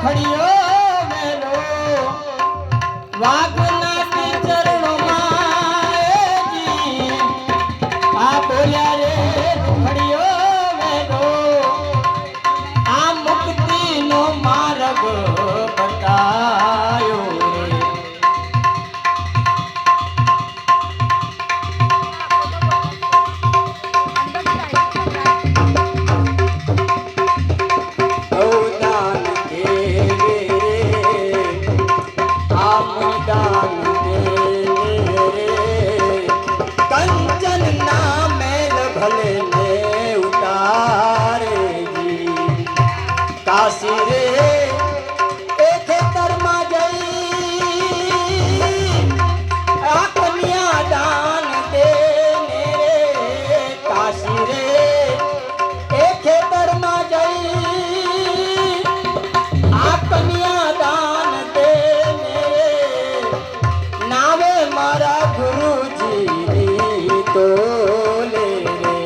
ખડિયો મેલો વાઘના ચરણોમાં એજી આ બોલ્યા રે ખડિયો મેલો આ મુક્તિનો માર્ગ બતાયો કાશી રે એ ખેતરમાં જઈ આ કન્યા દાન દે ને રે કાશી રે એ ખેતરમાં જઈ આ કન્યા દાન દે ને નાવે મારા ગુરુજી તો લે રે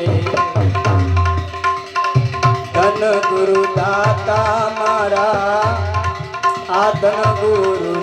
ધન ગુરુ દાતા મારા આ ધન ગુરુ